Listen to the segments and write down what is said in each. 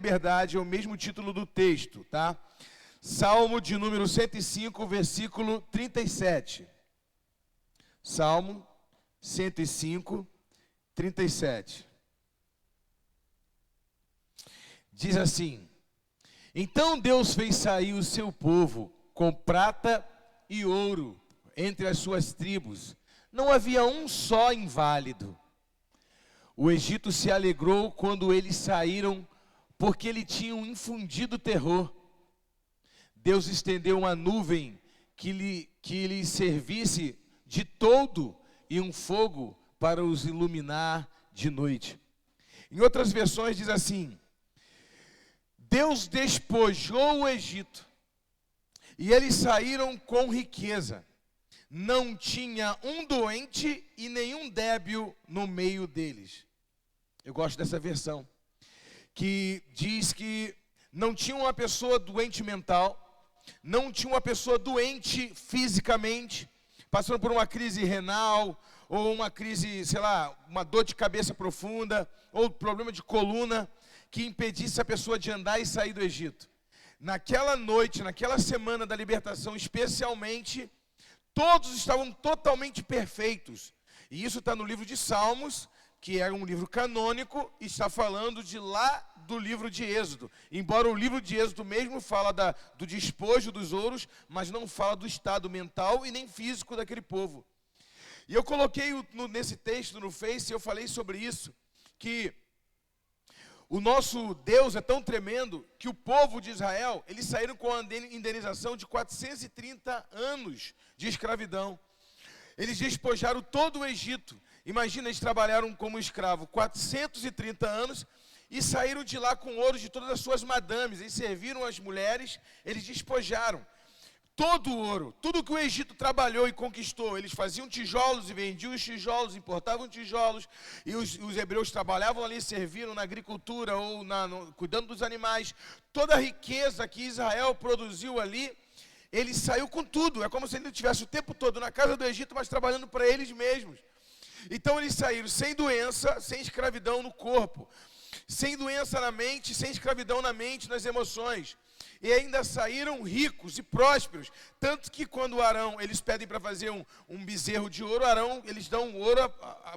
verdade, é o mesmo título do texto, tá? Salmo de número 105, versículo 37. Salmo 105, 37. Diz assim: Então Deus fez sair o seu povo com prata e ouro entre as suas tribos. Não havia um só inválido. O Egito se alegrou quando eles saíram, porque lhe tinham infundido terror. Deus estendeu uma nuvem que lhe servisse de toldo e um fogo para os iluminar de noite. Em outras versões diz assim: Deus despojou o Egito e eles saíram com riqueza. Não tinha um doente e nenhum débil no meio deles. Eu gosto dessa versão, que diz que não tinha uma pessoa doente mental, não tinha uma pessoa doente fisicamente, passando por uma crise renal, ou uma crise, sei lá, uma dor de cabeça profunda, ou problema de coluna, que impedisse a pessoa de andar e sair do Egito. Naquela noite, naquela semana da libertação especialmente, todos estavam totalmente perfeitos. E isso está no livro de Salmos, que é um livro canônico, e está falando de lá do livro de Êxodo. Embora o livro de Êxodo mesmo fala do despojo dos ouros, mas não fala do estado mental e nem físico daquele povo. E eu coloquei nesse texto no Face, eu falei sobre isso, que o nosso Deus é tão tremendo que o povo de Israel, eles saíram com a indenização de 430 anos de escravidão. Eles despojaram todo o Egito. Imagina, eles trabalharam como escravo 430 anos e saíram de lá com ouro de todas as suas madames. Eles serviram as mulheres, eles despojaram todo o ouro, tudo que o Egito trabalhou e conquistou. Eles faziam tijolos e vendiam os tijolos, importavam tijolos, e os hebreus trabalhavam ali, serviram na agricultura ou cuidando dos animais. Toda a riqueza que Israel produziu ali, ele saiu com tudo. É como se ele estivesse o tempo todo na casa do Egito, mas trabalhando para eles mesmos. Então eles saíram sem doença, sem escravidão no corpo, sem doença na mente, sem escravidão na mente, nas emoções. E ainda saíram ricos e prósperos. Tanto que quando Arão, eles pedem para fazer um bezerro de ouro, Arão, eles dão ouro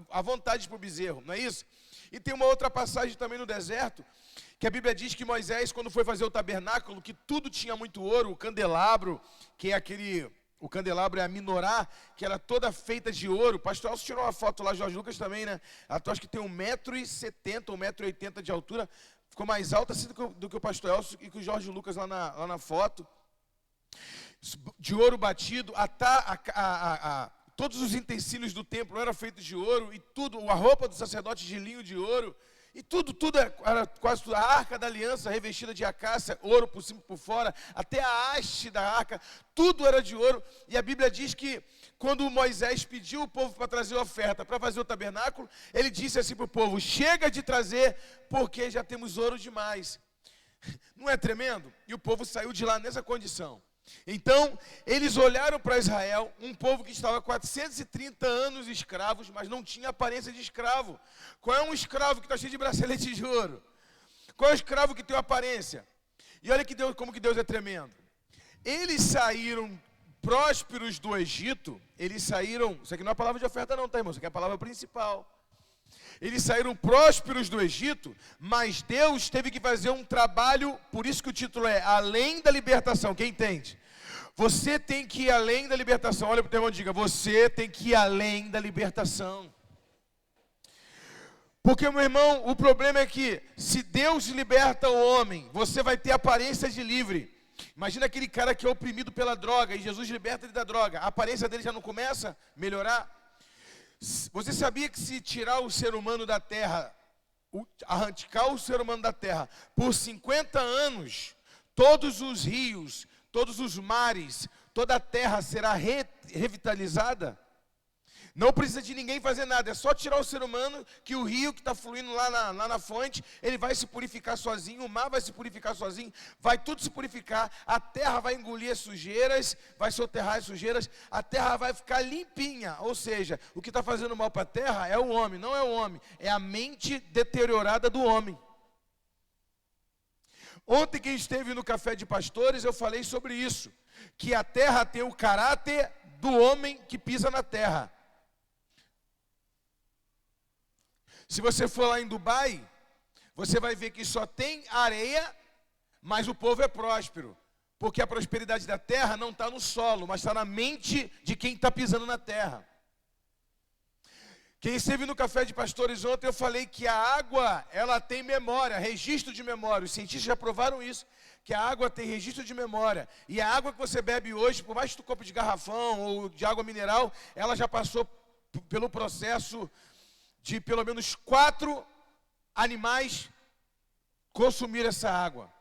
à vontade para o bezerro, não é isso? E tem uma outra passagem também no deserto, que a Bíblia diz que Moisés, quando foi fazer o tabernáculo, que tudo tinha muito ouro, o candelabro, que é o candelabro é a menorá, que era toda feita de ouro. O pastor Elcio tirou uma foto lá, Jorge Lucas também, né? Ela acho que tem 1,70 m, 1,80 m de altura. Ficou mais alta assim do que o pastor Elcio e que o Jorge Lucas lá na foto. De ouro batido, todos os utensílios do templo eram feitos de ouro, e tudo, a roupa do sacerdote de linho de ouro, e tudo era quase tudo. A arca da aliança revestida de acácia, ouro por cima e por fora, até a haste da arca, tudo era de ouro. E a Bíblia diz que quando Moisés pediu o povo para trazer oferta, para fazer o tabernáculo, ele disse assim para o povo: chega de trazer, porque já temos ouro demais. Não é tremendo? E o povo saiu de lá nessa condição. Então, eles olharam para Israel, um povo que estava 430 anos escravos, mas não tinha aparência de escravo. Qual é um escravo que está cheio de bracelete de ouro? Qual é o escravo que tem uma aparência? E olha como que Deus é tremendo. Eles saíram prósperos do Egito, isso aqui não é a palavra de oferta não, tá, irmão? Isso aqui é a palavra principal. Eles saíram prósperos do Egito, mas Deus teve que fazer um trabalho, por isso que o título é Além da Libertação. Quem entende? Você tem que ir além da libertação. Olha para o teu irmão e diga: você tem que ir além da libertação. Porque, meu irmão, o problema é que se Deus liberta o homem, você vai ter aparência de livre. Imagina aquele cara que é oprimido pela droga, e Jesus liberta ele da droga. A aparência dele já não começa a melhorar? Você sabia que se tirar o ser humano da terra, arrancar o ser humano da terra, por 50 anos, todos os rios, todos os mares, toda a terra será revitalizada? Não precisa de ninguém fazer nada, é só tirar o ser humano, que o rio que está fluindo lá na fonte, ele vai se purificar sozinho, o mar vai se purificar sozinho, vai tudo se purificar, a terra vai engolir as sujeiras, vai soterrar as sujeiras, a terra vai ficar limpinha. Ou seja, o que está fazendo mal para a terra é o homem, não é o homem, é a mente deteriorada do homem. Ontem, quem esteve no Café de Pastores, eu falei sobre isso, que a terra tem o caráter do homem que pisa na terra. Se você for lá em Dubai, você vai ver que só tem areia, mas o povo é próspero. Porque a prosperidade da terra não está no solo, mas está na mente de quem está pisando na terra. Quem esteve no Café de Pastores ontem, eu falei que a água, ela tem memória, registro de memória. Os cientistas já provaram isso, que a água tem registro de memória. E a água que você bebe hoje, por mais que tu compre de garrafão ou de água mineral, ela já passou pelo processo de pelo menos 4 animais consumir essa água.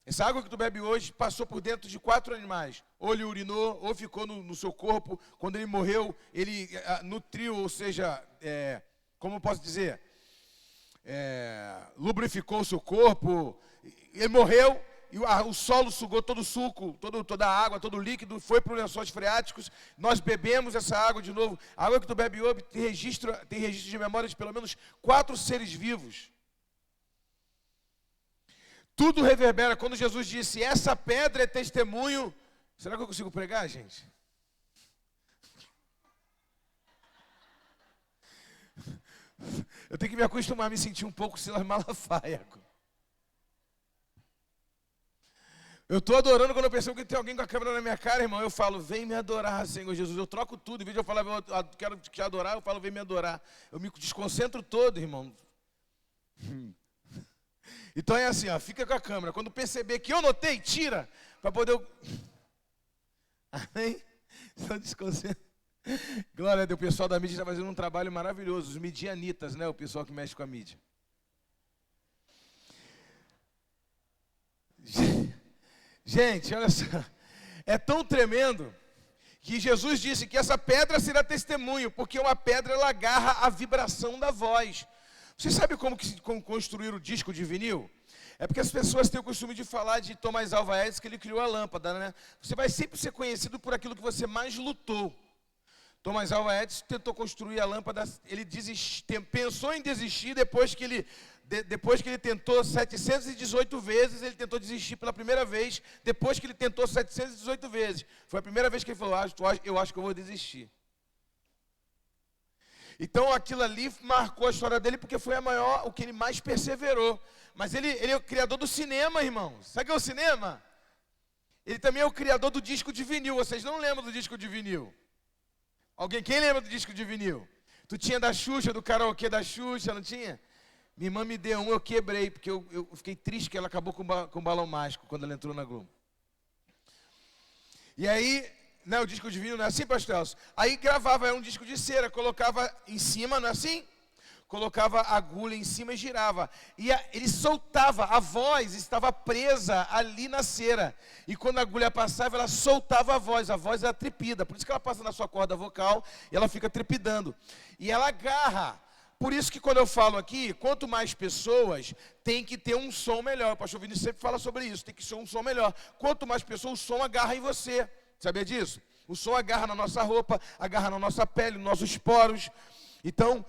Essa água que tu bebe hoje passou por dentro de 4 animais. Ou ele urinou, ou ficou no seu corpo. Quando ele morreu, ele nutriu, ou seja, como eu posso dizer? Lubrificou o seu corpo. Ele morreu, e o solo sugou todo o suco, toda a água, todo o líquido, foi para os lençóis freáticos. Nós bebemos essa água de novo. A água que tu bebe hoje tem registro de memória de pelo menos 4 seres vivos. Tudo reverbera. Quando Jesus disse, essa pedra é testemunho. Será que eu consigo pregar, gente? Eu tenho que me acostumar a me sentir um pouco Silas Malafaia. Eu estou adorando quando eu percebo que tem alguém com a câmera na minha cara, irmão. Eu falo, vem me adorar, Senhor Jesus. Eu troco tudo. Em vez de eu falar, eu quero te adorar, eu falo, vem me adorar. Eu me desconcentro todo, irmão. Então é assim, ó, fica com a câmera. Quando perceber que eu notei, tira, para poder... Amém? Só desconcentra. Glória a Deus, o pessoal da mídia está fazendo um trabalho maravilhoso. Os midianitas, né? O pessoal que mexe com a mídia. Gente, olha só. É tão tremendo que Jesus disse que essa pedra será testemunho, porque uma pedra ela agarra a vibração da voz. Você sabe como construir o disco de vinil? É porque as pessoas têm o costume de falar de Thomas Alva Edison, que ele criou a lâmpada, né? Você vai sempre ser conhecido por aquilo que você mais lutou. Thomas Alva Edison tentou construir a lâmpada, ele pensou em desistir depois que ele tentou 718 vezes, ele tentou desistir pela primeira vez, depois que ele tentou 718 vezes. Foi a primeira vez que ele falou, eu acho que eu vou desistir. Então aquilo ali marcou a história dele, porque foi o que ele mais perseverou. Mas ele é o criador do cinema, irmãos. Sabe o que é o cinema? Ele também é o criador do disco de vinil. Vocês não lembram do disco de vinil? Quem lembra do disco de vinil? Tu tinha da Xuxa, do karaokê da Xuxa, não tinha? Minha irmã me deu eu quebrei, porque eu fiquei triste que ela acabou com o balão mágico quando ela entrou na Globo. E aí, né, o disco de vinil não é assim, pastor Elcio? Aí gravava, era um disco de cera, colocava em cima, não é assim? Colocava a agulha em cima e girava. E ele soltava, a voz estava presa ali na cera. E quando a agulha passava, ela soltava a voz era trepida. Por isso que ela passa na sua corda vocal e ela fica trepidando. E ela agarra. Por isso que quando eu falo aqui, quanto mais pessoas, tem que ter um som melhor. O pastor Vinícius sempre fala sobre isso, tem que ser um som melhor. Quanto mais pessoas, o som agarra em você. Sabia disso? O som agarra na nossa roupa, agarra na nossa pele, nos nossos poros. Então...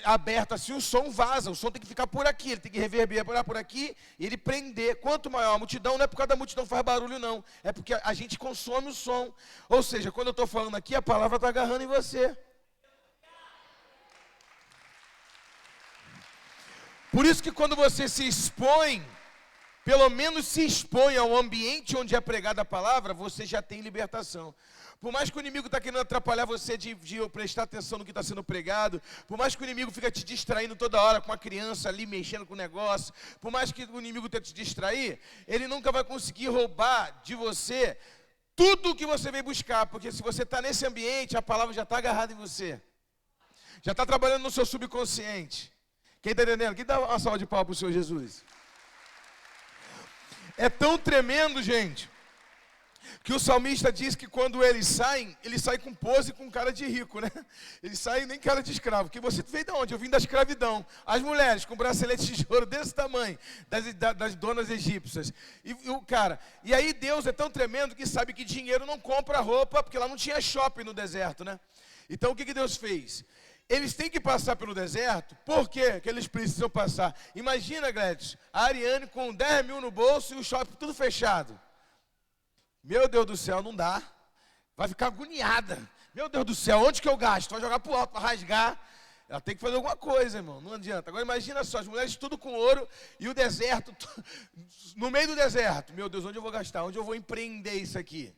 aberto assim, o som vaza, o som tem que ficar por aqui, ele tem que reverberar por aqui e ele prender. Quanto maior a multidão, não é por causa da multidão faz barulho não, é porque a gente consome o som. Ou seja, quando eu estou falando aqui, a palavra está agarrando em você. Por isso que quando você se expõe, pelo menos se expõe ao ambiente onde é pregada a palavra, você já tem libertação. Por mais que o inimigo está querendo atrapalhar você de prestar atenção no que está sendo pregado, por mais que o inimigo fica te distraindo toda hora com a criança ali mexendo com o negócio, por mais que o inimigo tente te distrair, ele nunca vai conseguir roubar de você tudo o que você veio buscar, porque se você está nesse ambiente, a palavra já está agarrada em você, já está trabalhando no seu subconsciente. Quem está entendendo? Quem dá uma salva de palmas para o Senhor Jesus? É tão tremendo, gente, que o salmista diz que quando ele sai com pose com cara de rico, né? Ele sai nem cara de escravo. Porque você veio de onde? Eu vim da escravidão. As mulheres com braceletes de ouro desse tamanho, das donas egípcias. E aí Deus é tão tremendo que sabe que dinheiro não compra roupa, porque lá não tinha shopping no deserto, né? Então o que Deus fez? eles têm que passar pelo deserto. Por quê que eles precisam passar? Imagina, Gladys, a Ariane com 10 mil no bolso e o shopping tudo fechado. Meu Deus do céu, não dá. Vai ficar agoniada. Meu Deus do céu, onde que eu gasto? Vai jogar pro alto, vai rasgar. Ela tem que fazer alguma coisa, irmão. Não adianta. Agora imagina só, as mulheres tudo com ouro e o deserto, no meio do deserto. Meu Deus, onde eu vou gastar? Onde eu vou empreender isso aqui?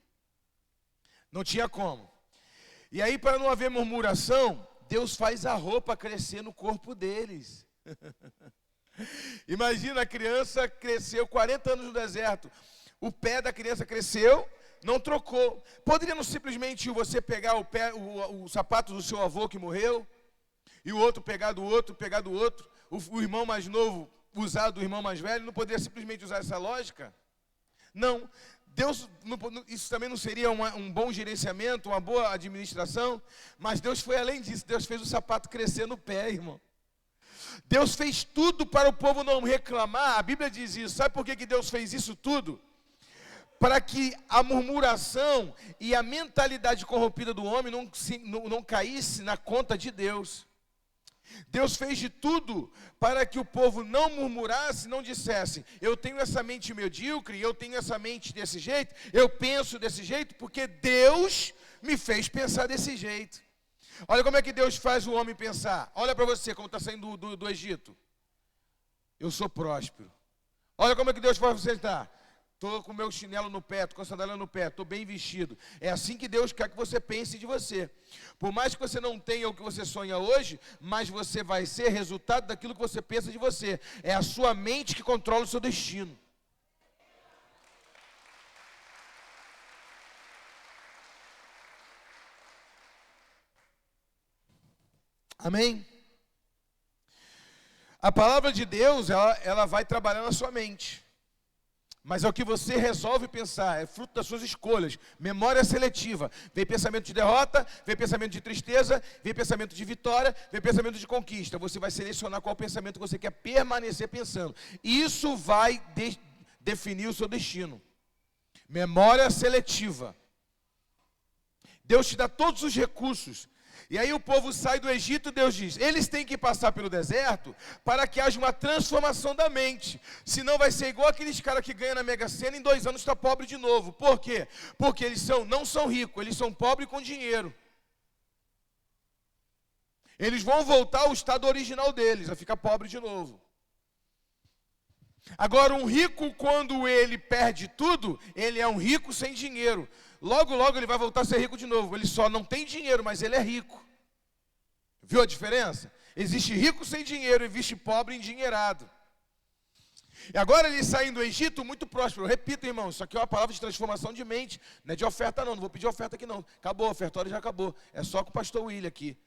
Não tinha como. E aí, para não haver murmuração, Deus faz a roupa crescer no corpo deles. Imagina, a criança cresceu 40 anos no deserto. O pé da criança cresceu, não trocou. Poderia não simplesmente você pegar o sapato do seu avô que morreu, e o outro pegar do outro, o irmão mais novo usar do irmão mais velho? Não poderia simplesmente usar essa lógica? Não. Deus, isso também não seria um bom gerenciamento, uma boa administração? Mas Deus foi além disso. Deus fez o sapato crescer no pé, irmão. Deus fez tudo para o povo não reclamar. A Bíblia diz isso. Sabe por que Deus fez isso tudo? Para que a murmuração e a mentalidade corrompida do homem não caísse na conta de Deus. Deus fez de tudo para que o povo não murmurasse, não dissesse: eu tenho essa mente medíocre, eu tenho essa mente desse jeito, eu penso desse jeito, porque Deus me fez pensar desse jeito. Olha como é que Deus faz o homem pensar. Olha para você como está saindo do Egito. Eu sou próspero. Olha como é que Deus faz você estar. Estou com o meu chinelo no pé, estou com a sandália no pé, estou bem vestido. É assim que Deus quer que você pense de você. Por mais que você não tenha o que você sonha hoje, mas você vai ser resultado daquilo que você pensa de você. É a sua mente que controla o seu destino. Amém? A palavra de Deus, ela vai trabalhar na sua mente. Mas é o que você resolve pensar, é fruto das suas escolhas. Memória seletiva. Vem pensamento de derrota, vem pensamento de tristeza, vem pensamento de vitória, vem pensamento de conquista. Você vai selecionar qual pensamento você quer permanecer pensando. Isso vai definir o seu destino. Memória seletiva. Deus te dá todos os recursos. E aí o povo sai do Egito e Deus diz: eles têm que passar pelo deserto para que haja uma transformação da mente. Senão vai ser igual aqueles caras que ganham na Mega Sena e em 2 anos está pobre de novo. Por quê? Porque eles não são ricos, eles são pobres com dinheiro. Eles vão voltar ao estado original deles, a ficar pobre de novo. Agora, um rico, quando ele perde tudo, ele é um rico sem dinheiro. Logo, logo ele vai voltar a ser rico de novo. Ele só não tem dinheiro, mas ele é rico. Viu a diferença? Existe rico sem dinheiro, existe pobre endinheirado. E agora eles saem do Egito muito próspero. Repito, irmão, isso aqui é uma palavra de transformação de mente. Não é de oferta não vou pedir oferta aqui não. Acabou, a ofertória já acabou. É só com o pastor William aqui.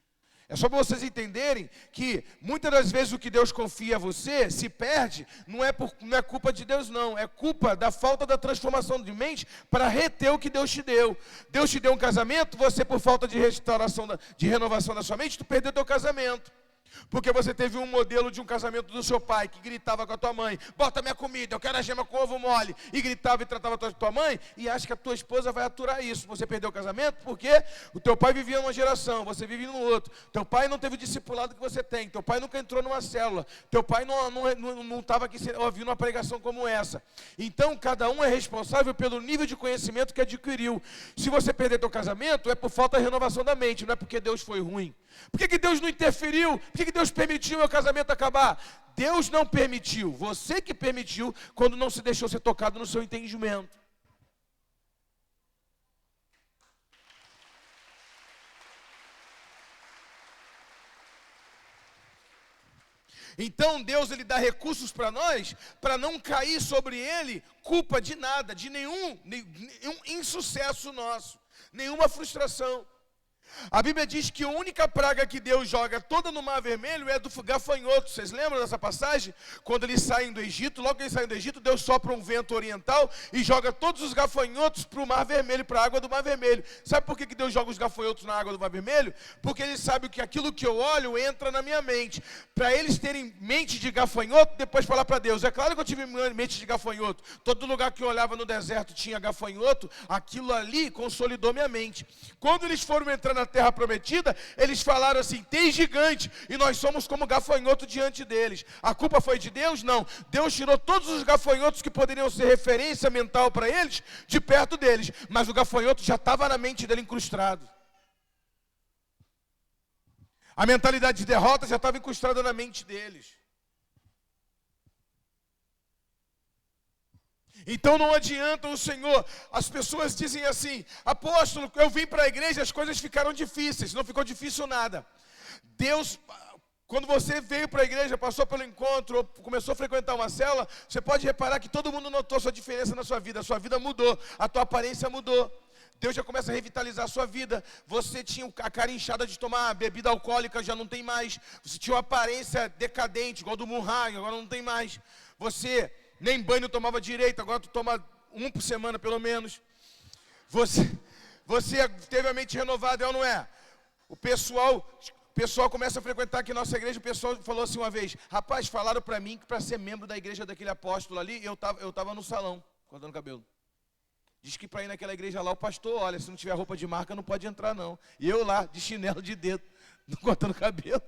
É só para vocês entenderem que muitas das vezes o que Deus confia a você se perde, não é culpa de Deus não, é culpa da falta da transformação de mente para reter o que Deus te deu. Deus te deu um casamento, você por falta de restauração, de renovação da sua mente, tu perdeu teu casamento. Porque você teve um modelo de um casamento do seu pai que gritava com a tua mãe: bota minha comida, eu quero a gema com ovo mole. E gritava e tratava a tua mãe, e acha que a tua esposa vai aturar isso. Você perdeu o casamento porque o teu pai vivia numa geração, você vive no outro. Teu pai não teve o discipulado que você tem. Teu pai nunca entrou numa célula. Teu pai não estava aqui ouvindo uma pregação como essa. Então cada um é responsável pelo nível de conhecimento que adquiriu. Se você perder teu casamento, é por falta de renovação da mente, não é porque Deus foi ruim. Por que Deus não interferiu? Por que Deus permitiu o meu casamento acabar? Deus não permitiu, você que permitiu quando não se deixou ser tocado no seu entendimento. Então Deus ele dá recursos para nós, para não cair sobre ele culpa de nada, de nenhum insucesso nosso, nenhuma frustração. A Bíblia diz que a única praga que Deus joga toda no Mar Vermelho é do gafanhoto. Vocês lembram dessa passagem? Quando eles saem do Egito, logo que eles saem do Egito, Deus sopra um vento oriental e joga todos os gafanhotos para o Mar Vermelho, para a água do Mar Vermelho. Sabe por que Deus joga os gafanhotos na água do Mar Vermelho? Porque Ele sabe que aquilo que eu olho entra na minha mente. Para eles terem mente de gafanhoto, depois falar para Deus: é claro que eu tive mente de gafanhoto. Todo lugar que eu olhava no deserto tinha gafanhoto, aquilo ali consolidou minha mente. Quando eles foram entrar na terra prometida, eles falaram assim: tem gigante, e nós somos como gafanhoto diante deles. A culpa foi de Deus? Não. Deus tirou todos os gafanhotos que poderiam ser referência mental para eles, de perto deles, mas o gafanhoto já estava na mente dele incrustado. A mentalidade de derrota já estava incrustada na mente deles. Então não adianta o Senhor. As pessoas dizem assim: apóstolo, eu vim para a igreja, as coisas ficaram difíceis. Não ficou difícil nada. Deus, quando você veio para a igreja, passou pelo encontro, começou a frequentar uma célula, você pode reparar que todo mundo notou a sua diferença na sua vida. A sua vida mudou, a tua aparência mudou. Deus já começa a revitalizar a sua vida. Você tinha a cara inchada de tomar bebida alcoólica, já não tem mais. Você tinha uma aparência decadente, igual do Murray, agora não tem mais. Você nem banho tomava direito, agora tu toma 1 por semana pelo menos. Você teve a mente renovada, é ou não é? O pessoal começa a frequentar aqui nossa igreja. O pessoal falou assim uma vez: rapaz, falaram para mim que para ser membro da igreja daquele apóstolo ali, eu tava no salão, cortando cabelo. Diz que para ir naquela igreja lá, o pastor: olha, se não tiver roupa de marca, não pode entrar não. E eu lá, de chinelo de dedo, cortando cabelo.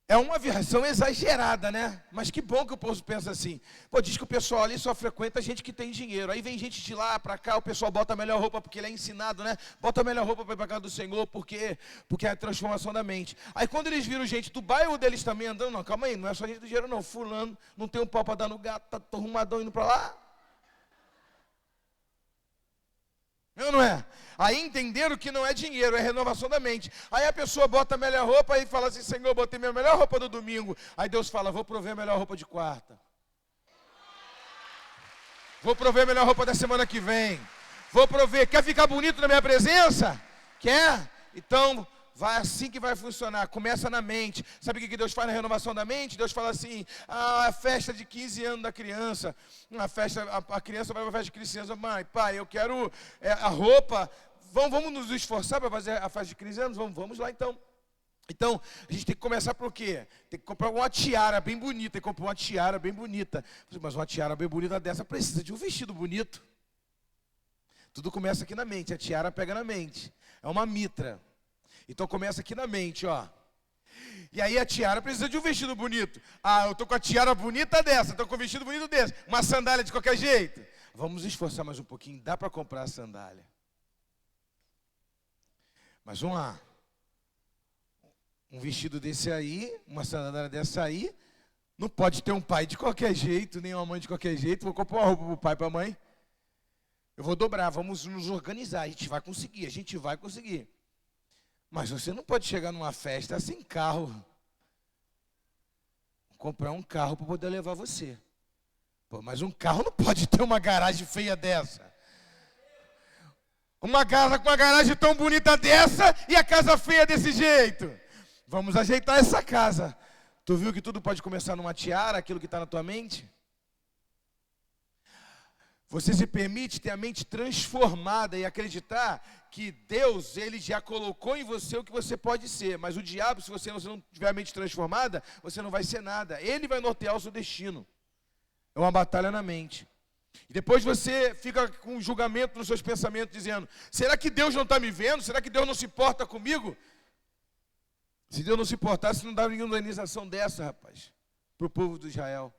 É uma versão exagerada, né? Mas que bom que o povo pensa assim. Pô, diz que o pessoal ali só frequenta gente que tem dinheiro. Aí vem gente de lá para cá, o pessoal bota a melhor roupa, porque ele é ensinado, né? Bota a melhor roupa para ir para casa do Senhor, porque é a transformação da mente. Aí quando eles viram gente do bairro deles também andando, não, calma aí, não é só gente do dinheiro não. Fulano não tem um pau para dar no gato, tá arrumadão indo para lá. Não é? Aí entenderam que não é dinheiro, é renovação da mente. Aí a pessoa bota a melhor roupa e fala assim: Senhor, botei minha melhor roupa do domingo. Aí Deus fala: vou prover a melhor roupa de quarta. Vou prover a melhor roupa da semana que vem. Vou prover. Quer ficar bonito na minha presença? Quer? Então, vai assim que vai funcionar. Começa na mente. Sabe o que Deus faz na renovação da mente? Deus fala assim: a festa de 15 anos da criança. A criança vai para a festa de criança. Mãe, pai, eu quero a roupa. Vamos nos esforçar para fazer a festa de 15 anos? Vamos lá então. Então, a gente tem que começar por quê? Tem que comprar uma tiara bem bonita. Tem que comprar uma tiara bem bonita. Mas uma tiara bem bonita dessa precisa de um vestido bonito. Tudo começa aqui na mente. A tiara pega na mente. É uma mitra. Então começa aqui na mente, ó. E aí a tiara precisa de um vestido bonito. Ah, eu tô com a tiara bonita dessa, tô com o vestido bonito desse. Uma sandália de qualquer jeito. Vamos esforçar mais um pouquinho. Dá para comprar a sandália. Mas vamos lá. Um vestido desse aí, uma sandália dessa aí, não pode ter um pai de qualquer jeito, nem uma mãe de qualquer jeito. Vou comprar uma roupa para o pai e para a mãe. Eu vou dobrar, vamos nos organizar. A gente vai conseguir. Mas você não pode chegar numa festa sem carro. Comprar um carro para poder levar você. Pô, mas um carro não pode ter uma garagem feia dessa. Uma casa com uma garagem tão bonita dessa e a casa feia desse jeito. Vamos ajeitar essa casa. Tu viu que tudo pode começar numa tiara, aquilo que está na tua mente? Você se permite ter a mente transformada e acreditar que Deus, Ele já colocou em você o que você pode ser. Mas o diabo, se você não tiver a mente transformada, você não vai ser nada. Ele vai nortear o seu destino. É uma batalha na mente. E depois você fica com um julgamento nos seus pensamentos, dizendo: será que Deus não está me vendo? Será que Deus não se importa comigo? Se Deus não se importasse, não dava nenhuma indenização dessa, rapaz, para o povo de Israel.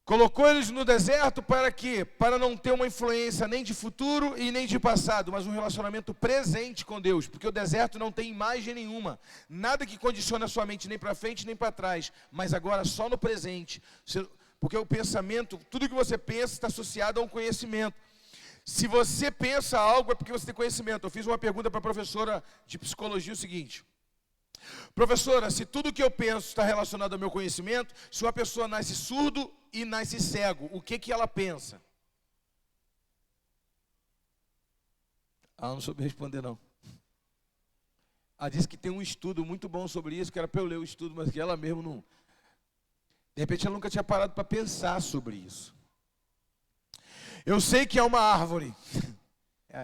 Colocou eles no deserto para quê? Para não ter uma influência nem de futuro e nem de passado, mas um relacionamento presente com Deus, porque o deserto não tem imagem nenhuma, nada que condicione a sua mente nem para frente nem para trás, mas agora só no presente, porque o pensamento, tudo que você pensa está associado a um conhecimento. Se você pensa algo é porque você tem conhecimento. Eu fiz uma pergunta para a professora de psicologia, o seguinte: professora, se tudo que eu penso está relacionado ao meu conhecimento, se uma pessoa nasce surdo e nasce cego, o que ela pensa? Ela não soube responder, não. Ela disse que tem um estudo muito bom sobre isso, que era para eu ler o estudo, mas que ela mesmo não... De repente ela nunca tinha parado para pensar sobre isso. Eu sei que é uma árvore.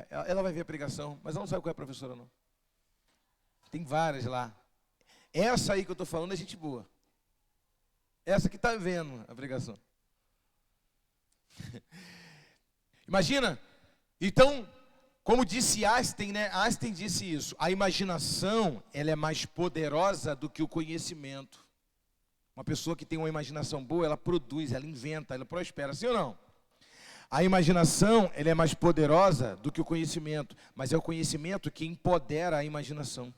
Ela vai ver a pregação, mas ela não sabe qual é a professora, não. Tem várias lá. Essa aí que eu estou falando é gente boa. Essa que está vendo a pregação. Imagina? Então, como disse Einstein, né? Einstein disse isso. A imaginação, ela é mais poderosa do que o conhecimento. Uma pessoa que tem uma imaginação boa, ela produz, ela inventa, ela prospera. Sim ou não? A imaginação, ela é mais poderosa do que o conhecimento. Mas é o conhecimento que empodera a imaginação.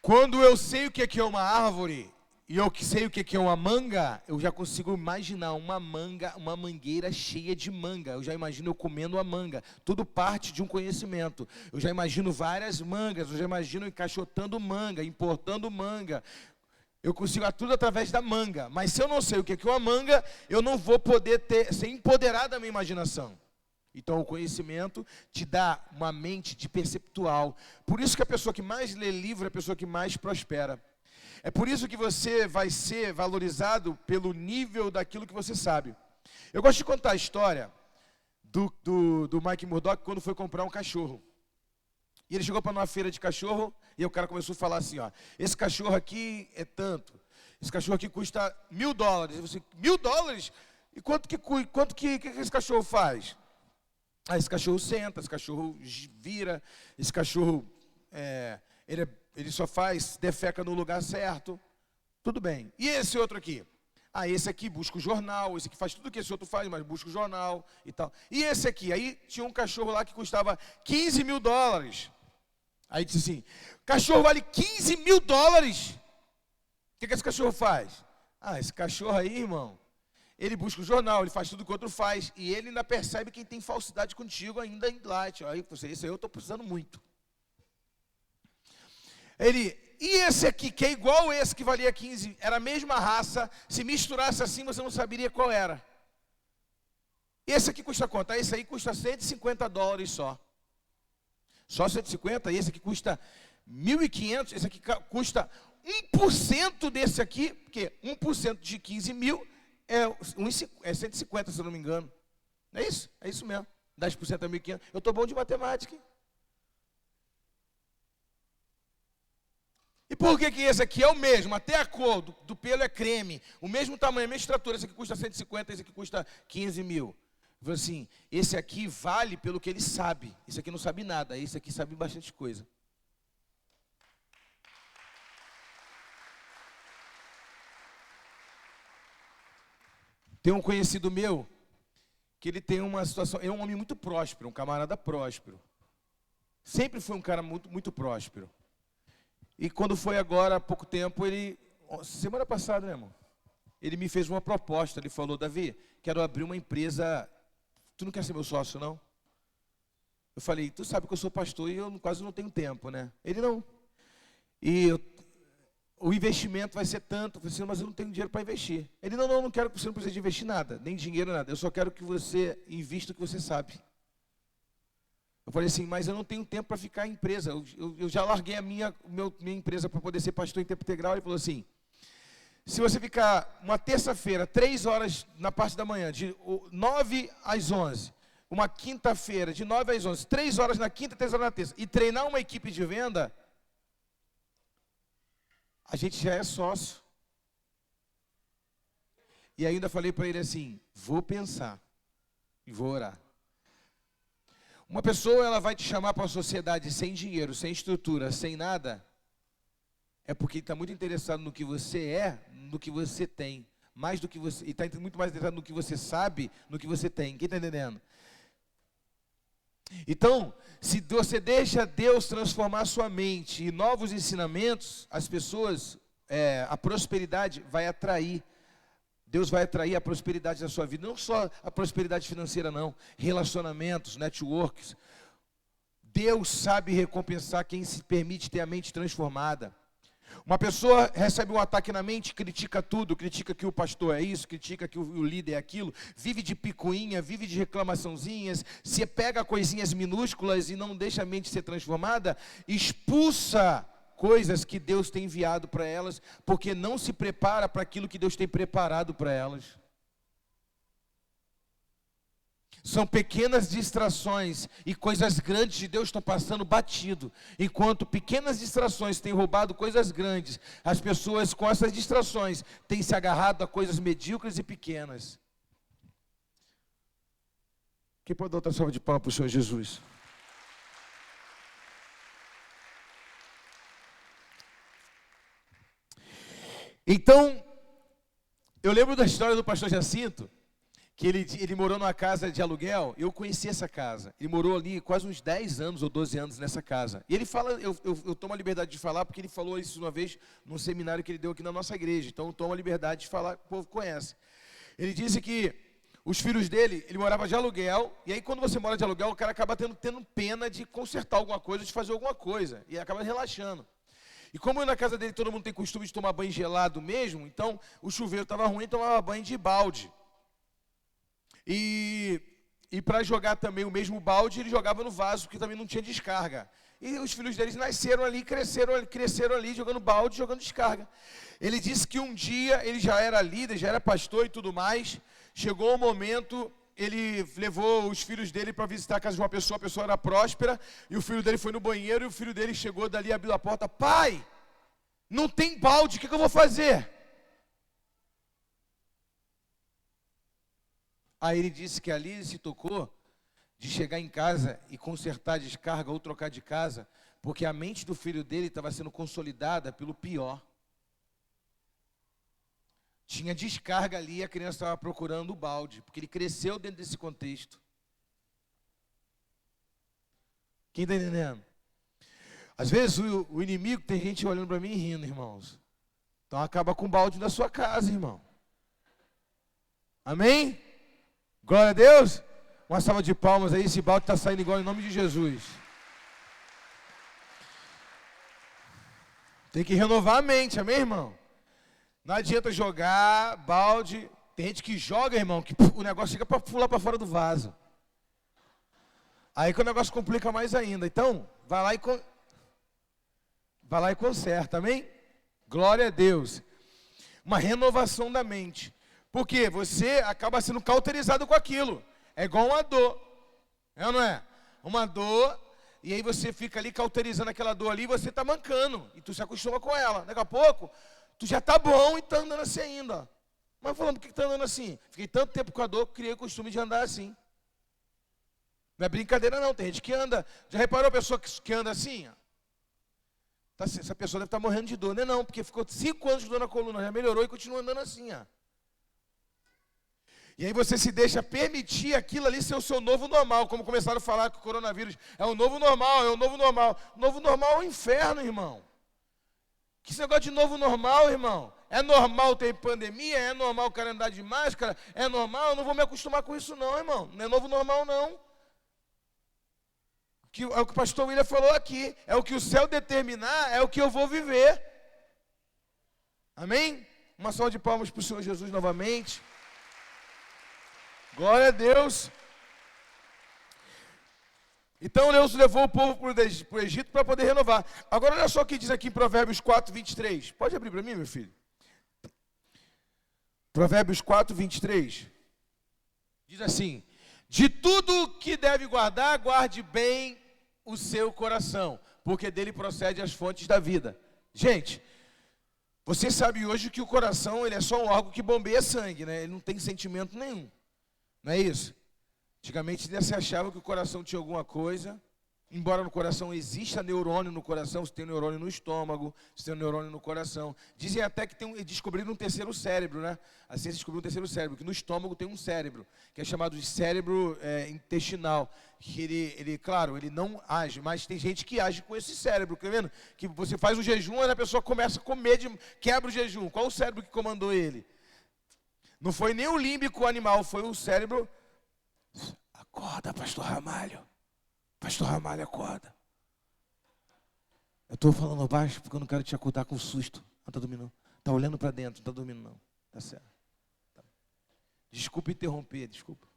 Quando eu sei o que é uma árvore, e eu que sei o que é uma manga, eu já consigo imaginar uma mangueira cheia de manga. Eu já imagino eu comendo a manga. Tudo parte de um conhecimento. Eu já imagino várias mangas, eu já imagino encaixotando manga, importando manga. Eu consigo tudo através da manga. Mas se eu não sei o que é uma manga, eu não vou poder ser empoderado da minha imaginação. Então, o conhecimento te dá uma mente de perceptual. Por isso que a pessoa que mais lê livro é a pessoa que mais prospera. É por isso que você vai ser valorizado pelo nível daquilo que você sabe. Eu gosto de contar a história do Mike Murdock quando foi comprar um cachorro. E ele chegou para uma feira de cachorro e o cara começou a falar assim, ó, esse cachorro aqui é tanto, esse cachorro aqui custa $1.000. E você, $1.000? E quanto que esse cachorro faz? Esse cachorro senta, esse cachorro vira, esse cachorro, ele só defeca no lugar certo. Tudo bem. E esse outro aqui? Esse aqui busca o jornal, esse aqui faz tudo que esse outro faz, mas busca o jornal e tal. E esse aqui? Aí tinha um cachorro lá que custava $15.000. Aí disse assim, cachorro vale $15.000? O que esse cachorro faz? Esse cachorro aí, irmão, ele busca o jornal, ele faz tudo que o outro faz, e ele ainda percebe quem tem falsidade contigo ainda em light. Aí você, esse aí eu estou precisando muito. E esse aqui, que é igual esse que valia 15, era a mesma raça, se misturasse assim, você não saberia qual era. Esse aqui custa quanto? Esse aí custa $150 só. Só 150, esse aqui custa 1.500, esse aqui custa 1% desse aqui, porque 1% de 15 mil é 150, se eu não me engano. Não é isso? É isso mesmo. 10% é 1.500. Eu estou bom de matemática. E por que esse aqui é o mesmo? Até a cor do pelo é creme. O mesmo tamanho, a mesma estrutura. Esse aqui custa 150, esse aqui custa 15 mil. Eu falei assim, esse aqui vale pelo que ele sabe. Esse aqui não sabe nada, esse aqui sabe bastante coisa. Tem um conhecido meu, que ele tem uma situação, ele é um homem muito próspero, um camarada próspero. Sempre foi um cara muito, muito próspero. E quando foi agora, há pouco tempo, semana passada, né, irmão? Ele me fez uma proposta, ele falou, Davi, quero abrir uma empresa, tu não quer ser meu sócio, não? Eu falei, tu sabe que eu sou pastor e eu quase não tenho tempo, né? Ele não. O investimento vai ser tanto. Eu falei assim, mas eu não tenho dinheiro para investir. Ele, não quero que você não precise de investir nada, nem dinheiro, nada. Eu só quero que você invista o que você sabe. Eu falei assim, mas eu não tenho tempo para ficar em empresa. Eu já larguei a minha empresa para poder ser pastor em tempo integral. Ele falou assim, se você ficar uma terça-feira, 3 horas na parte da manhã, de 9 às 11, uma quinta-feira, de 9 às 11, 3 horas na quinta, 3 horas na terça, e treinar uma equipe de venda, a gente já é sócio. E ainda falei para ele assim, vou pensar e vou orar. Uma pessoa, ela vai te chamar para a sociedade sem dinheiro, sem estrutura, sem nada, é porque ele está muito interessado no que você é, no que você tem, mais do que você, e está muito mais interessado no que você sabe, no que você tem. Quem está entendendo? Então, se você deixa Deus transformar sua mente e novos ensinamentos, as pessoas, a prosperidade vai atrair. Deus vai atrair a prosperidade da sua vida, não só a prosperidade financeira não, relacionamentos, networks. Deus sabe recompensar quem se permite ter a mente transformada. Uma pessoa recebe um ataque na mente, critica tudo, critica que o pastor é isso, critica que o líder é aquilo, vive de picuinha, vive de reclamaçãozinhas, se pega coisinhas minúsculas e não deixa a mente ser transformada, expulsa coisas que Deus tem enviado para elas, porque não se prepara para aquilo que Deus tem preparado para elas. São pequenas distrações e coisas grandes de Deus estão passando batido. Enquanto pequenas distrações têm roubado coisas grandes, as pessoas com essas distrações têm se agarrado a coisas medíocres e pequenas. Quem pode dar outra salva de palmas para o Senhor Jesus? Então, eu lembro da história do pastor Jacinto, que ele morou numa casa de aluguel. Eu conheci essa casa. Ele morou ali quase uns 10 anos ou 12 anos nessa casa. E ele fala, eu tomo a liberdade de falar, porque ele falou isso uma vez num seminário que ele deu aqui na nossa igreja. Então eu tomo a liberdade de falar, o povo conhece. Ele disse que os filhos dele, ele morava de aluguel, e aí quando você mora de aluguel, o cara acaba tendo pena de consertar alguma coisa, de fazer alguma coisa, e acaba relaxando. E como na casa dele todo mundo tem costume de tomar banho gelado mesmo, então o chuveiro estava ruim, tomava banho de balde. E para jogar também o mesmo balde, ele jogava no vaso, porque também não tinha descarga. E os filhos deles nasceram ali, cresceram ali, jogando balde, jogando descarga. Ele disse que um dia, ele já era líder, já era pastor e tudo mais, chegou o momento, ele levou os filhos dele para visitar a casa de uma pessoa, a pessoa era próspera, e o filho dele foi no banheiro, e o filho dele chegou dali, abriu a porta: pai, não tem balde, o que eu vou fazer? Aí ele disse que ali ele se tocou de chegar em casa e consertar a descarga ou trocar de casa, porque a mente do filho dele estava sendo consolidada pelo pior. Tinha descarga ali e a criança estava procurando o balde, porque ele cresceu dentro desse contexto. Quem está entendendo? Às vezes o inimigo, tem gente olhando para mim e rindo, irmãos. Então acaba com o balde da sua casa, irmão. Amém? Glória a Deus. Uma salva de palmas aí, esse balde está saindo igual em nome de Jesus. Tem que renovar a mente, amém, irmão? Não adianta jogar balde. Tem gente que joga, irmão, que o negócio chega para pular para fora do vaso. Aí que o negócio complica mais ainda. Então, vai lá e conserta, amém? Glória a Deus. Uma renovação da mente. Porque você acaba sendo cauterizado com aquilo. É igual uma dor. É ou não é? Uma dor, e aí você fica ali cauterizando aquela dor ali, e você está mancando. E tu se acostuma com ela. Daqui a pouco, tu já está bom e está andando assim ainda. Mas falando, por que está andando assim? Fiquei tanto tempo com a dor que criei o costume de andar assim. Não é brincadeira não, tem gente que anda. Já reparou a pessoa que anda assim? Essa pessoa deve estar morrendo de dor. Não é não, porque ficou 5 anos de dor na coluna, já melhorou e continua andando assim, ó. E aí você se deixa permitir aquilo ali ser o seu novo normal, como começaram a falar que o coronavírus é o novo normal, é o novo normal. Novo normal é o inferno, irmão. Que esse negócio de novo normal, irmão? É normal ter pandemia? É normal o cara andar de máscara? É normal? Eu não vou me acostumar com isso não, irmão. Não é novo normal não. É o que o pastor William falou aqui. É o que o céu determinar, é o que eu vou viver. Amém? Uma salva de palmas para o Senhor Jesus novamente. Glória a Deus. Então Deus levou o povo para o Egito para poder renovar. Agora olha só o que diz aqui em Provérbios 4, 23. Pode abrir para mim, meu filho? Provérbios 4, 23. Diz assim: de tudo que deve guardar, guarde bem o seu coração, porque dele procede as fontes da vida. Gente, você sabe hoje que o coração ele é só um órgão que bombeia sangue, né? Ele não tem sentimento nenhum. Não é isso? Antigamente se achava que o coração tinha alguma coisa, embora no coração exista neurônio no coração, você tem neurônio no estômago, você tem neurônio no coração. Dizem até que descobriram um terceiro cérebro, né? A ciência descobriu um terceiro cérebro, que no estômago tem um cérebro, que é chamado de cérebro intestinal, que ele, claro, ele não age, mas tem gente que age com esse cérebro, tá vendo? Que você faz um jejum, e a pessoa começa a comer, quebra o jejum. Qual o cérebro que comandou ele? Não foi nem o límbico animal, foi o cérebro. Acorda, pastor Ramalho. Pastor Ramalho, acorda. Eu estou falando baixo porque eu não quero te acordar com susto. Não está dormindo não. Está olhando para dentro, não está dormindo não. Tá certo. Tá. Desculpa interromper, desculpa.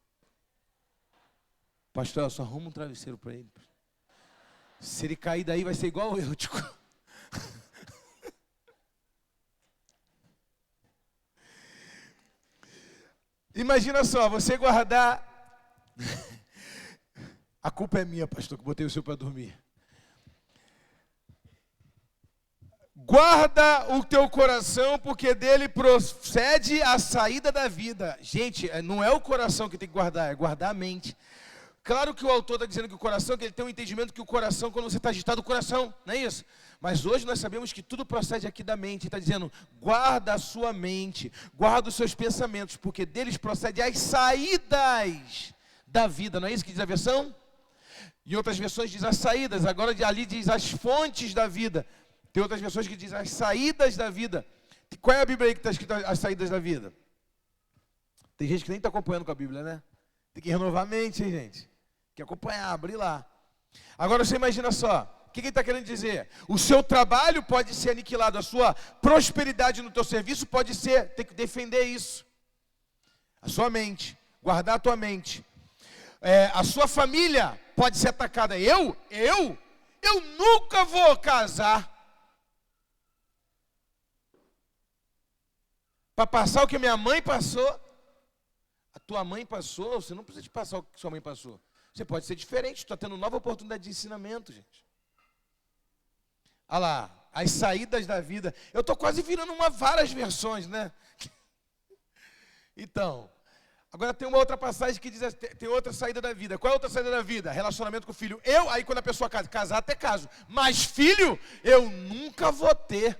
Pastor, só arruma um travesseiro para ele. Se ele cair daí vai ser igual eu. Imagina só, você guardar A culpa é minha, pastor, que botei o senhor para dormir. Guarda o teu coração, porque dele procede a saída da vida. Gente, não é o coração que tem que guardar, é guardar a mente. Claro que o autor está dizendo que o coração, que ele tem um entendimento que o coração, quando você está agitado, o coração, não é isso? Mas hoje nós sabemos que tudo procede aqui da mente. Ele está dizendo, guarda a sua mente, guarda os seus pensamentos, porque deles procede as saídas da vida. Não é isso que diz a versão? Em outras versões diz as saídas, agora ali diz as fontes da vida. Tem outras versões que dizem as saídas da vida. Qual é a Bíblia aí que está escrita as saídas da vida? Tem gente que nem está acompanhando com a Bíblia, né? Tem que renovar a mente, hein, gente? Tem que acompanhar, abrir lá. Agora você imagina só, o que ele está querendo dizer? O seu trabalho pode ser aniquilado, a sua prosperidade no teu serviço pode ser, tem que defender isso. A sua mente, guardar a tua mente. A sua família pode ser atacada. Eu nunca vou casar. Para passar o que minha mãe passou. A tua mãe passou, você não precisa de passar o que sua mãe passou. Você pode ser diferente, está tendo nova oportunidade de ensinamento, gente. Olha lá, as saídas da vida. Eu estou quase virando várias versões, né? Então, agora tem uma outra passagem que diz, tem outra saída da vida. Qual é a outra saída da vida? Relacionamento com o filho. Aí quando a pessoa casar, até caso. Mas filho, eu nunca vou ter.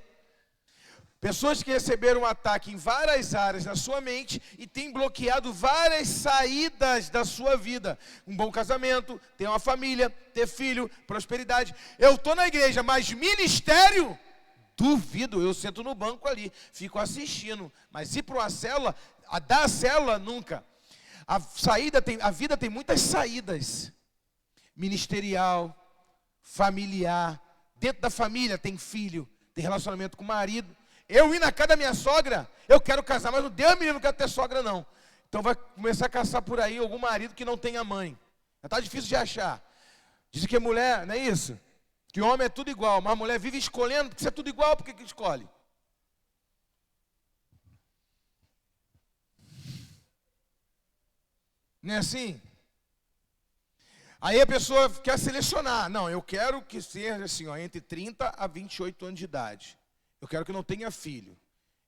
Pessoas que receberam um ataque em várias áreas da sua mente e têm bloqueado várias saídas da sua vida. Um bom casamento, ter uma família, ter filho, prosperidade. Eu estou na igreja, mas ministério, duvido. Eu sento no banco ali, fico assistindo. Mas ir para uma célula, dar a célula, nunca. A vida tem muitas saídas. Ministerial, familiar. Dentro da família tem filho, tem relacionamento com o marido. Eu ir na casa da minha sogra, eu quero casar, mas Deus me livre, não quero ter sogra não. Então vai começar a caçar por aí algum marido que não tenha mãe. Já está difícil de achar. Dizem que mulher, não é isso? Que homem é tudo igual, mas a mulher vive escolhendo, porque se é tudo igual, por que escolhe? Não é assim? Aí a pessoa quer selecionar. Não, eu quero que seja assim, ó, entre 30 a 28 anos de idade. Eu quero que não tenha filho.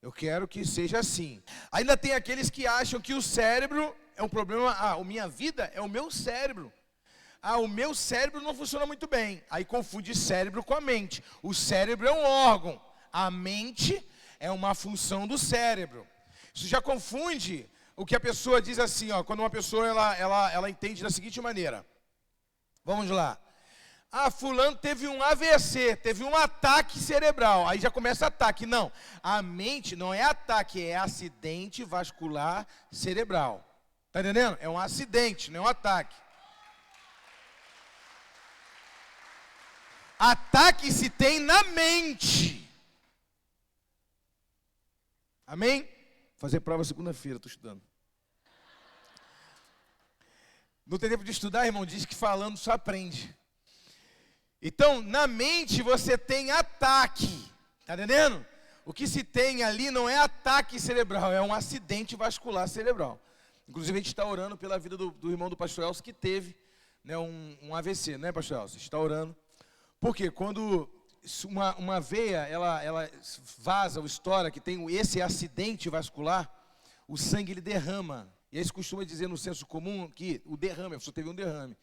Eu quero que seja assim. Ainda tem aqueles que acham que o cérebro é um problema. A minha vida é o meu cérebro. O meu cérebro não funciona muito bem. Aí confunde cérebro com a mente. O cérebro é um órgão. A mente é uma função do cérebro. Isso já confunde o que a pessoa diz assim, ó, quando uma pessoa ela entende da seguinte maneira. Vamos lá. Fulano teve um AVC, teve um ataque cerebral. Aí já começa ataque. Não, a mente não é ataque, é acidente vascular cerebral. Está entendendo? É um acidente, não é um ataque. Ataque se tem na mente. Amém? Vou fazer prova segunda-feira, estou estudando. Não tem tempo de estudar, irmão? Diz que falando só aprende. Então, na mente você tem ataque, está entendendo? O que se tem ali não é ataque cerebral, é um acidente vascular cerebral. Inclusive, a gente está orando pela vida do irmão do pastor Elcio, que teve, né, um AVC, né, pastor Elcio? A gente está orando. Porque quando uma veia, ela vaza ou estoura, que tem esse acidente vascular, o sangue ele derrama. E aí se costuma dizer no senso comum que o derrame, a pessoa teve um derrame.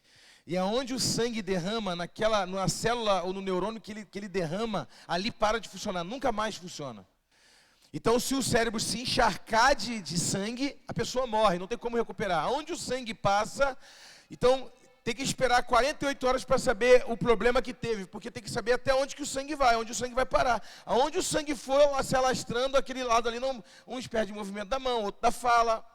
E aonde o sangue derrama, na célula ou no neurônio que ele derrama, ali para de funcionar, nunca mais funciona. Então, se o cérebro se encharcar de sangue, a pessoa morre, não tem como recuperar. Aonde o sangue passa, então tem que esperar 48 horas para saber o problema que teve, porque tem que saber até onde que o sangue vai, onde o sangue vai parar. Aonde o sangue for se alastrando, aquele lado ali, uns perde o movimento da mão, outro da fala.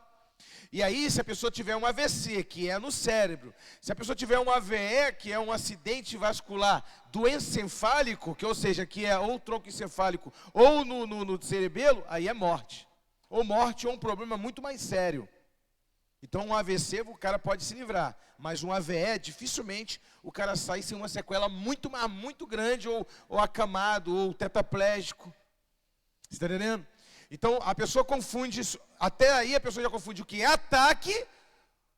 E aí, se a pessoa tiver um AVC, que é no cérebro, se a pessoa tiver um AVE, que é um acidente vascular do encefálico, ou seja, que é ou tronco encefálico ou no cerebelo, aí é morte. Ou morte ou um problema muito mais sério. Então, um AVC, o cara pode se livrar, mas um AVE, dificilmente o cara sai sem uma sequela muito grande, ou acamado, ou tetraplégico. Você está entendendo? Então, a pessoa confunde isso. Até aí, a pessoa já confunde o que é ataque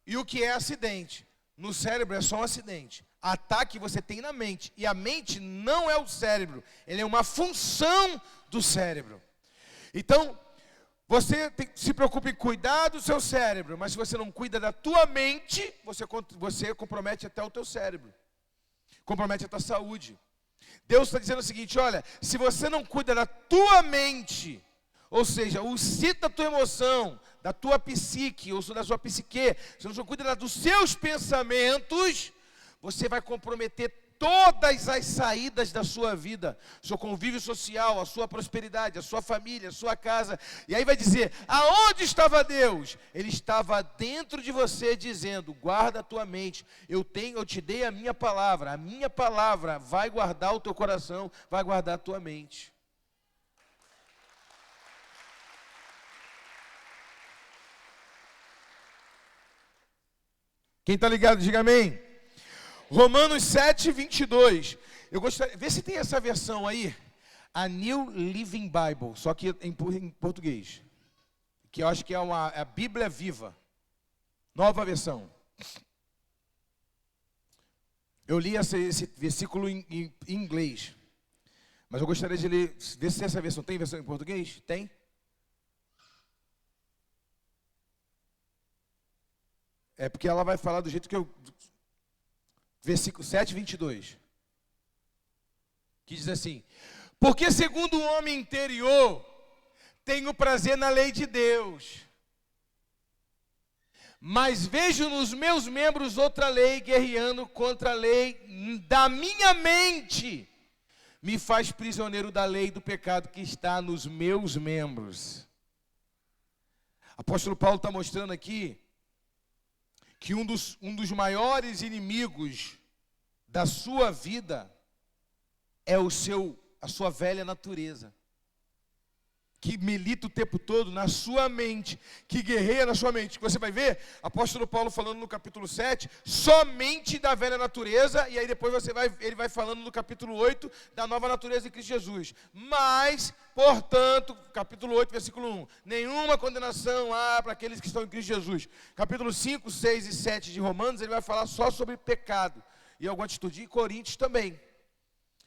E o que é acidente? No cérebro é só um acidente. Ataque você tem na mente. E a mente não é o cérebro. Ele é uma função do cérebro. Então, se preocupa em cuidar do seu cérebro. Mas se você não cuida da tua mente, você compromete até o teu cérebro. Compromete a tua saúde. Deus está dizendo o seguinte, olha, se você não cuida da tua mente, ou seja, o cito da tua emoção, da tua psique, ou da sua psique, se você não cuida dos seus pensamentos, você vai comprometer todas as saídas da sua vida, seu convívio social, a sua prosperidade, a sua família, a sua casa. E aí vai dizer, aonde estava Deus? Ele estava dentro de você dizendo, guarda a tua mente, eu te dei a minha palavra vai guardar o teu coração, vai guardar a tua mente. Quem está ligado, diga amém. Romanos 7, 22. Eu gostaria, vê se tem essa versão aí, a New Living Bible, só que em português, que eu acho que é a Bíblia Viva, nova versão. Eu li esse versículo em inglês, mas eu gostaria de ler, ver se essa versão tem versão em português? Tem? É porque ela vai falar do jeito que eu... Versículo 7, 22. Que diz assim, porque segundo o homem interior, tenho prazer na lei de Deus, mas vejo nos meus membros outra lei guerreando contra a lei da minha mente, me faz prisioneiro da lei do pecado que está nos meus membros. Apóstolo Paulo está mostrando aqui que um dos maiores inimigos da sua vida é a sua velha natureza, que milita o tempo todo na sua mente, que guerreia na sua mente. Você vai ver, apóstolo Paulo falando no capítulo 7, somente da velha natureza, e aí depois ele vai falando no capítulo 8, da nova natureza em Cristo Jesus. Mas, portanto, capítulo 8, versículo 1, nenhuma condenação há para aqueles que estão em Cristo Jesus. Capítulo 5, 6 e 7 de Romanos, ele vai falar só sobre pecado, e alguma atitude, e Coríntios também.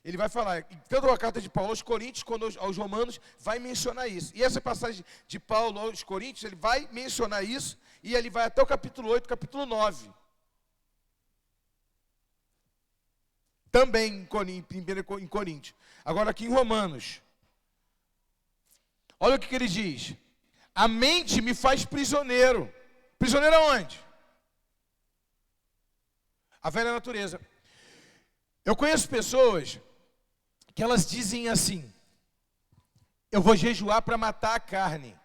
Ele vai falar, tanto a carta de Paulo aos Coríntios, quanto aos Romanos, vai mencionar isso. E essa passagem de Paulo aos Coríntios, ele vai mencionar isso, e ele vai até o capítulo 8, capítulo 9. Também em Coríntios. Agora aqui em Romanos. Olha o que ele diz. A mente me faz prisioneiro. Prisioneiro aonde? A velha natureza. Eu conheço pessoas que elas dizem assim, eu vou jejuar para matar a carne.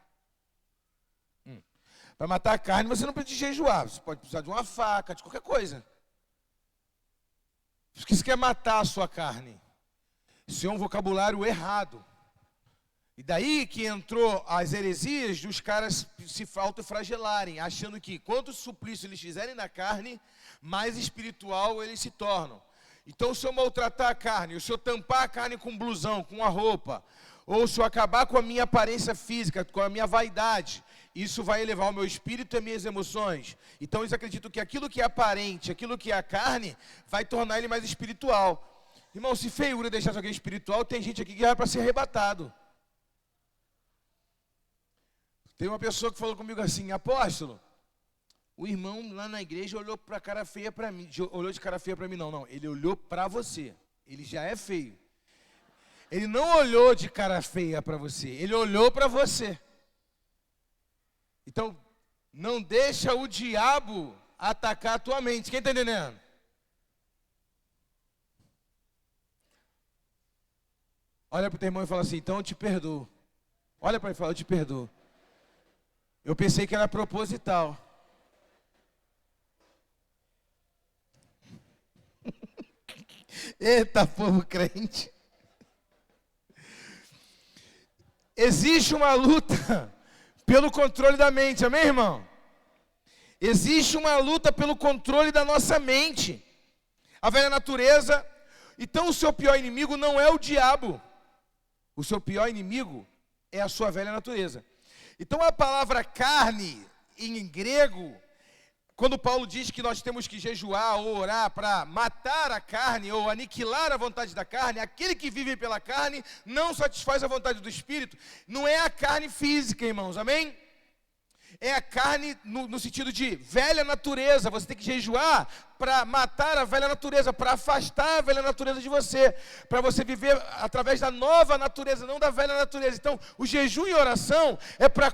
Para matar a carne você não precisa jejuar, você pode precisar de uma faca, de qualquer coisa. Porque você quer matar a sua carne. Isso é um vocabulário errado. E daí que entrou as heresias dos caras se autoflagelarem, achando que quanto suplício eles fizerem na carne, mais espiritual eles se tornam. Então, se eu maltratar a carne, ou se eu tampar a carne com um blusão, com uma roupa, ou se eu acabar com a minha aparência física, com a minha vaidade, isso vai elevar o meu espírito e as minhas emoções. Então, eles acreditam que aquilo que é aparente, aquilo que é a carne, vai tornar ele mais espiritual. Irmão, se feiura deixasse alguém espiritual, tem gente aqui que vai para ser arrebatado. Tem uma pessoa que falou comigo assim, apóstolo, o irmão lá na igreja olhou para cara feia para mim, olhou de cara feia para mim, não, ele olhou para você, ele já é feio. Ele não olhou de cara feia para você, ele olhou para você. Então, não deixa o diabo atacar a tua mente, quem está entendendo? Olha para o teu irmão e fala assim, então eu te perdoo. Olha para ele e fala, eu te perdoo. Eu pensei que era proposital. Eita, povo crente. Existe uma luta pelo controle da mente, amém, irmão? Existe uma luta pelo controle da nossa mente. A velha natureza. Então o seu pior inimigo não é o diabo. O seu pior inimigo é a sua velha natureza. Então a palavra carne, em grego, quando Paulo diz que nós temos que jejuar ou orar para matar a carne ou aniquilar a vontade da carne, aquele que vive pela carne não satisfaz a vontade do Espírito. Não é a carne física, irmãos, amém? É a carne no sentido de velha natureza. Você tem que jejuar para matar a velha natureza, para afastar a velha natureza de você, para você viver através da nova natureza, não da velha natureza. Então, o jejum e oração é para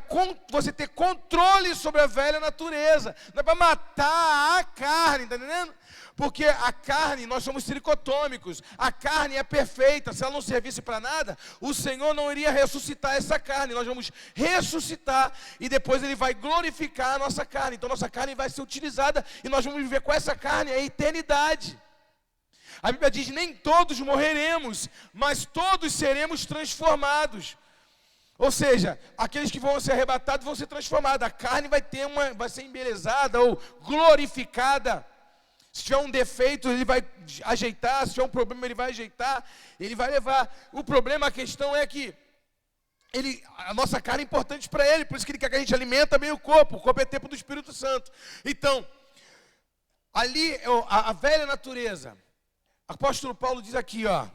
você ter controle sobre a velha natureza, não é para matar a carne, está entendendo? Porque a carne, nós somos tricotômicos, a carne é perfeita, se ela não servisse para nada, o Senhor não iria ressuscitar essa carne, nós vamos ressuscitar e depois Ele vai glorificar a nossa carne, então nossa carne vai ser utilizada e nós vamos viver com essa carne a eternidade. A Bíblia diz, nem todos morreremos, mas todos seremos transformados. Ou seja, aqueles que vão ser arrebatados vão ser transformados, a carne vai ser embelezada ou glorificada. Se tiver um defeito, ele vai ajeitar. Se tiver um problema, ele vai ajeitar. Ele vai levar. O problema, a questão é que a nossa carne é importante para Ele. Por isso que Ele quer que a gente alimenta bem o corpo. O corpo é templo do Espírito Santo. Então, ali, a velha natureza. O apóstolo Paulo diz aqui, ó.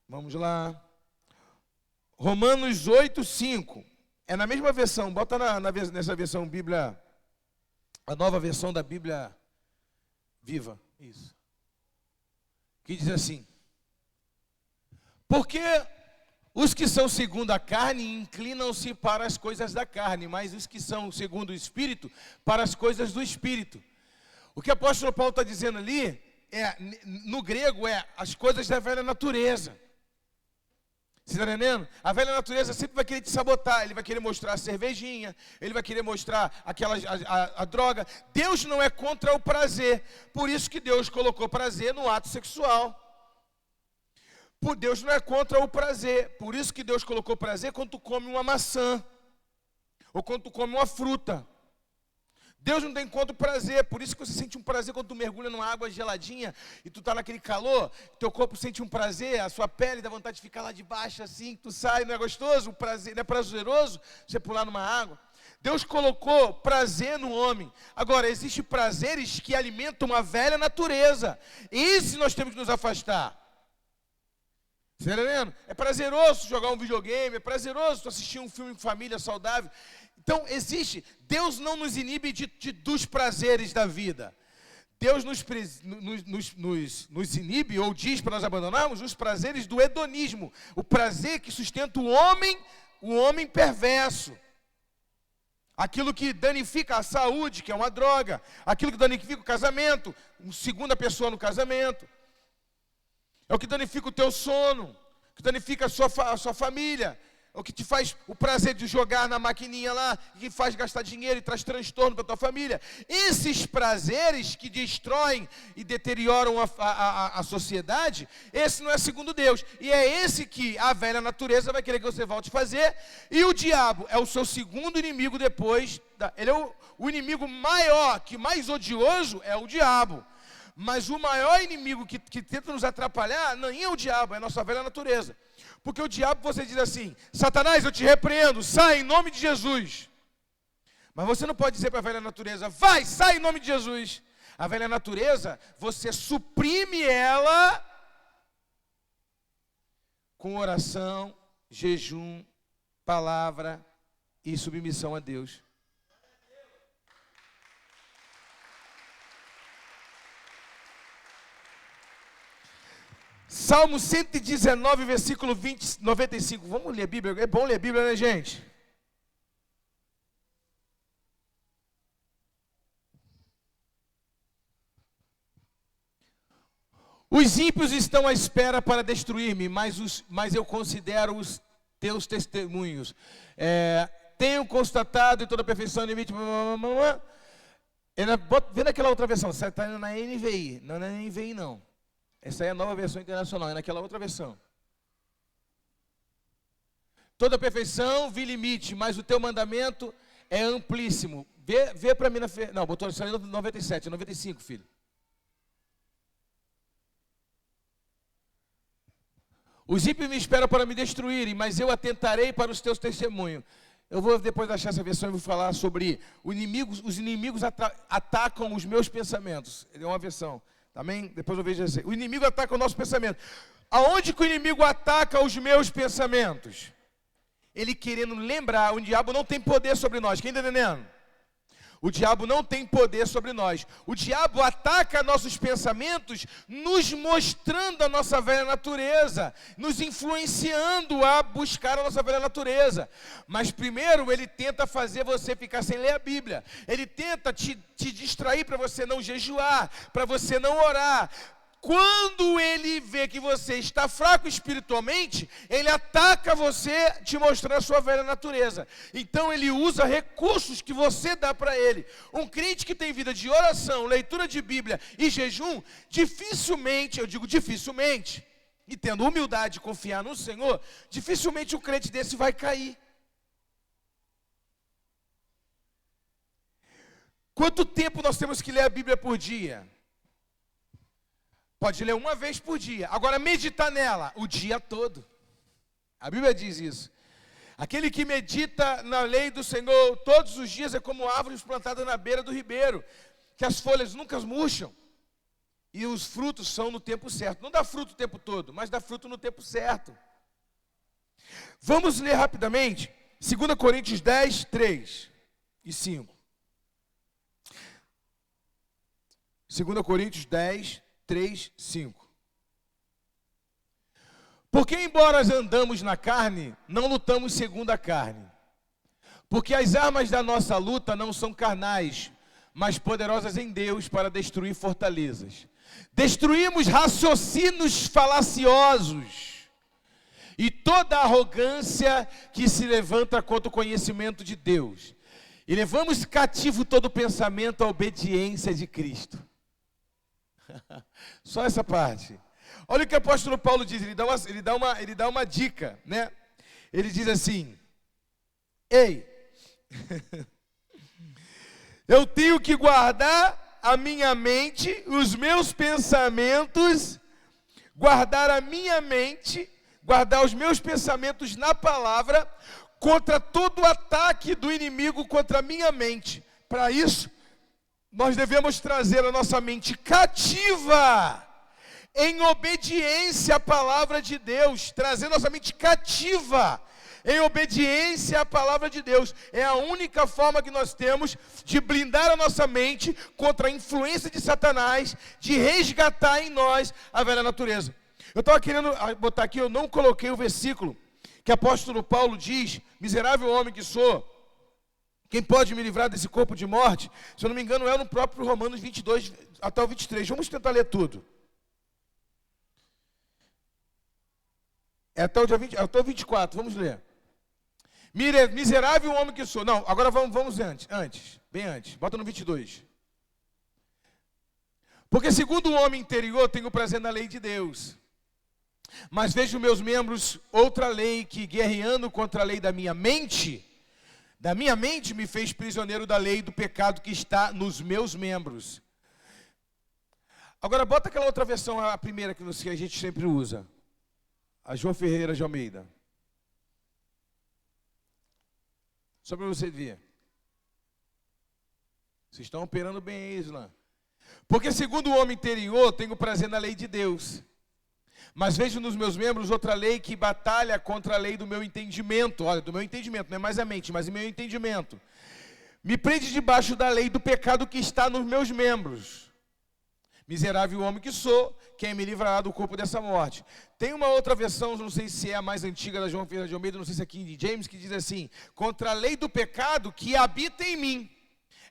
Vamos lá. Romanos 8:5. É na mesma versão. Bota nessa versão Bíblia... A nova versão da Bíblia Viva, isso. Que diz assim: porque os que são segundo a carne inclinam-se para as coisas da carne, mas os que são segundo o Espírito, para as coisas do Espírito. O que o apóstolo Paulo está dizendo ali, no grego, as coisas da velha natureza. Você está entendendo? A velha natureza sempre vai querer te sabotar. Ele vai querer mostrar a cervejinha, ele vai querer mostrar a droga. Deus não é contra o prazer. Por isso que Deus colocou prazer no ato sexual. Deus não é contra o prazer. Por isso que Deus colocou prazer quando tu come uma maçã, ou quando tu come uma fruta. Deus não tem contra o prazer, por isso que você sente um prazer quando tu mergulha numa água geladinha e tu está naquele calor, teu corpo sente um prazer, a sua pele dá vontade de ficar lá de baixo assim, tu sai, não é gostoso? O prazer, não é prazeroso você pular numa água? Deus colocou prazer no homem. Agora, existem prazeres que alimentam uma velha natureza, esse nós temos que nos afastar. Você está entendendo? É prazeroso jogar um videogame, é prazeroso tu assistir um filme em família saudável. Então, Deus não nos inibe dos prazeres da vida. Deus nos inibe, ou diz para nós abandonarmos, os prazeres do hedonismo. O prazer que sustenta o homem perverso. Aquilo que danifica a saúde, que é uma droga. Aquilo que danifica o casamento, uma segunda pessoa no casamento. É o que danifica o teu sono, que danifica a sua família. O que te faz o prazer de jogar na maquininha lá, que faz gastar dinheiro e traz transtorno para a tua família. Esses prazeres que destroem e deterioram a sociedade, esse não é segundo Deus. E é esse que a velha natureza vai querer que você volte a fazer. E o diabo é o seu segundo inimigo depois. Ele é o inimigo maior, que mais odioso é o diabo. Mas o maior inimigo que tenta nos atrapalhar nem é o diabo, é a nossa velha natureza. Porque o diabo, você diz assim: Satanás, eu te repreendo, sai em nome de Jesus. Mas você não pode dizer para a velha natureza: vai, sai em nome de Jesus. A velha natureza, você suprime ela com oração, jejum, palavra e submissão a Deus. Salmo 119, versículo 95. Vamos ler a Bíblia? É bom ler a Bíblia, né, gente? Os ímpios estão à espera para destruir-me, mas eu considero os teus testemunhos. Tenho constatado em toda a perfeição limite. Vê naquela outra versão. Você está indo na NVI. Não é na NVI, não. Essa é a nova versão internacional, é naquela outra versão. Toda a perfeição vi limite, mas o teu mandamento é amplíssimo. Vê para mim não, botou isso ali no 97, é 95, filho. Os ímpios me esperam para me destruírem, mas eu atentarei para os teus testemunhos. Eu vou depois achar essa versão e vou falar sobre os inimigos atacam os meus pensamentos. É uma versão, também, depois eu vejo assim. O inimigo ataca o nosso pensamento. Aonde que o inimigo ataca os meus pensamentos? Ele querendo lembrar, o diabo não tem poder sobre nós, quem está entendendo? O diabo não tem poder sobre nós. O diabo ataca nossos pensamentos, nos mostrando a nossa velha natureza, nos influenciando a buscar a nossa velha natureza. Mas primeiro ele tenta fazer você ficar sem ler a Bíblia. Ele tenta te distrair para você não jejuar, para você não orar. Quando ele vê que você está fraco espiritualmente, ele ataca você, te mostrando a sua velha natureza. Então ele usa recursos que você dá para ele. Um crente que tem vida de oração, leitura de Bíblia e jejum, dificilmente, eu digo dificilmente, e tendo humildade de confiar no Senhor, dificilmente um crente desse vai cair. Quanto tempo nós temos que ler a Bíblia por dia? Pode ler uma vez por dia. Agora meditar nela o dia todo. A Bíblia diz isso. Aquele que medita na lei do Senhor todos os dias é como árvores plantadas na beira do ribeiro, que as folhas nunca murcham e os frutos são no tempo certo. Não dá fruto o tempo todo, mas dá fruto no tempo certo. Vamos ler rapidamente 2 Coríntios 10, 3 e 5. 2 Coríntios 10, 3, 5. Porque embora andamos na carne, não lutamos segundo a carne. Porque as armas da nossa luta não são carnais, mas poderosas em Deus para destruir fortalezas. Destruímos raciocínios falaciosos e toda arrogância que se levanta contra o conhecimento de Deus. E levamos cativo todo pensamento à obediência de Cristo. Só essa parte. Olha o que o apóstolo Paulo diz, ele dá uma dica, né? Ele diz assim: ei, eu tenho que guardar a minha mente, os meus pensamentos, guardar a minha mente, guardar os meus pensamentos na palavra, contra todo o ataque do inimigo contra a minha mente. Para isso, nós devemos trazer a nossa mente cativa, em obediência à palavra de Deus, trazer nossa mente cativa, em obediência à palavra de Deus. É a única forma que nós temos de blindar a nossa mente contra a influência de Satanás, de resgatar em nós a velha natureza. Eu estava querendo botar aqui, eu não coloquei o versículo, que o apóstolo Paulo diz: miserável homem que sou, quem pode me livrar desse corpo de morte? Se eu não me engano, é no próprio Romanos 22 até o 23. Vamos tentar ler tudo. É até o 24, vamos ler. Miserável homem que sou. Não, agora vamos antes, bem antes. Bota no 22. Porque segundo o homem interior, tenho prazer na lei de Deus. Mas vejo meus membros outra lei que, guerreando contra a lei da minha mente me fez prisioneiro da lei do pecado que está nos meus membros. Agora bota aquela outra versão, a primeira que a gente sempre usa. A João Ferreira de Almeida. Só para você ver. Vocês estão operando bem aí, Islã. Porque segundo o homem interior, tenho prazer na lei de Deus. Mas vejo nos meus membros outra lei que batalha contra a lei do meu entendimento. Olha, do meu entendimento, não é mais a mente, mas o meu entendimento. Me prende debaixo da lei do pecado que está nos meus membros. Miserável homem que sou, quem me livrará do corpo dessa morte? Tem uma outra versão, não sei se é a mais antiga da João Ferreira de Almeida, não sei se é aqui de James, que diz assim: contra a lei do pecado que habita em mim.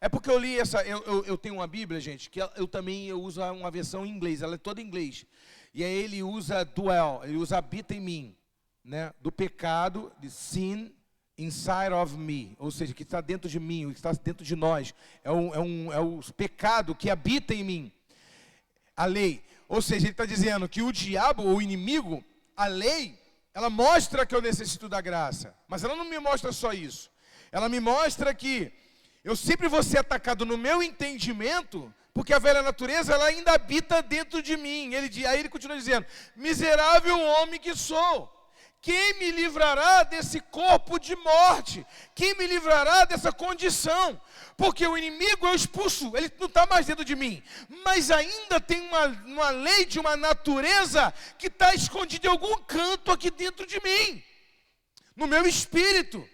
É porque eu li essa, eu tenho uma Bíblia, gente, que eu uso uma versão em inglês, ela é toda em inglês. E aí ele usa dwell, ele usa habita em mim, né? Do pecado, de sin inside of me, ou seja, que está dentro de mim, que está dentro de nós. É o pecado que habita em mim. A lei, ou seja, ele está dizendo que o diabo, ou o inimigo, a lei, ela mostra que eu necessito da graça, mas ela não me mostra só isso, ela me mostra que eu sempre vou ser atacado no meu entendimento, porque a velha natureza, ela ainda habita dentro de mim. Aí ele continua dizendo: miserável homem que sou, Quem me livrará desse corpo de morte? Quem me livrará dessa condição? Porque o inimigo eu expulso, ele não está mais dentro de mim. Mas ainda tem uma lei de uma natureza que está escondida em algum canto aqui dentro de mim, no meu espírito.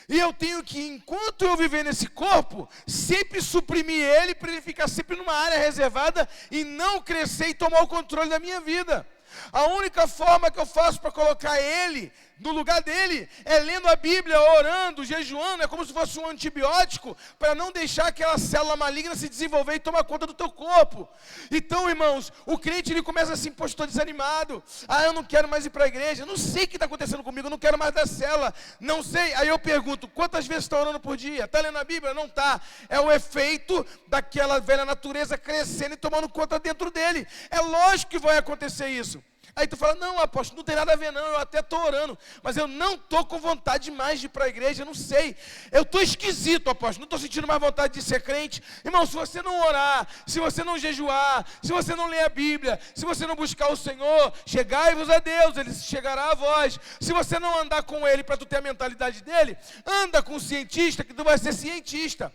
E eu tenho que, enquanto eu viver nesse corpo, sempre suprimir ele, para ele ficar sempre numa área reservada e não crescer e tomar o controle da minha vida. A única forma que eu faço para colocar ele no lugar dele é lendo a Bíblia, orando, jejuando. É como se fosse um antibiótico para não deixar aquela célula maligna se desenvolver e tomar conta do teu corpo. Então, irmãos, o crente ele começa assim: poxa, estou desanimado, eu não quero mais ir para a igreja, não sei o que está acontecendo comigo, eu não quero mais dar célula, não sei. Aí eu pergunto: quantas vezes está orando por dia? Está lendo a Bíblia? Não está. É o efeito daquela velha natureza crescendo e tomando conta dentro dele. É lógico que vai acontecer isso. Aí tu fala: não, apóstolo, não tem nada a ver não, eu até estou orando, mas eu não estou com vontade mais de ir para a igreja, eu não sei, eu estou esquisito, apóstolo, não estou sentindo mais vontade de ser crente. Irmão, se você não orar, se você não jejuar, se você não ler a Bíblia, se você não buscar o Senhor, chegai-vos a Deus, Ele chegará a vós. Se você não andar com Ele para tu ter a mentalidade dele, anda com o cientista, que tu vai ser cientista.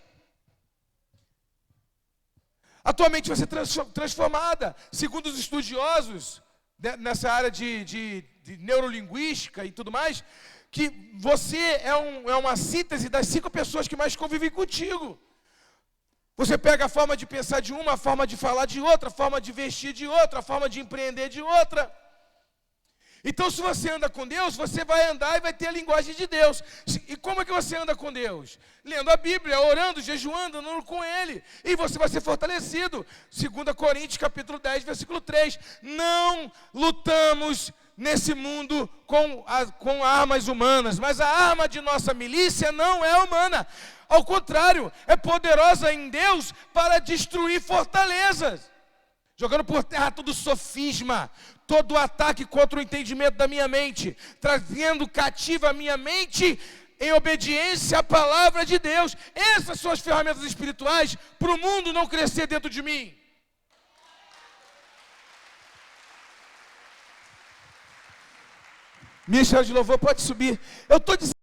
A tua mente vai ser transformada, segundo os estudiosos, nessa área de neurolinguística e tudo mais, que você é uma síntese das 5 pessoas que mais convivem contigo. Você pega a forma de pensar de uma, a forma de falar de outra, a forma de vestir de outra, a forma de empreender de outra. Então, se você anda com Deus, você vai andar e vai ter a linguagem de Deus. E como é que você anda com Deus? Lendo a Bíblia, orando, jejuando, andando com Ele. E você vai ser fortalecido. 2 Coríntios, capítulo 10, versículo 3. Não lutamos nesse mundo com armas humanas, mas a arma de nossa milícia não é humana. Ao contrário, é poderosa em Deus para destruir fortalezas. Jogando por terra todo sofisma, todo ataque contra o entendimento da minha mente, trazendo cativa a minha mente em obediência à palavra de Deus. Essas são as ferramentas espirituais para o mundo não crescer dentro de mim. Ministério de Louvor, pode subir. Eu estou dizendo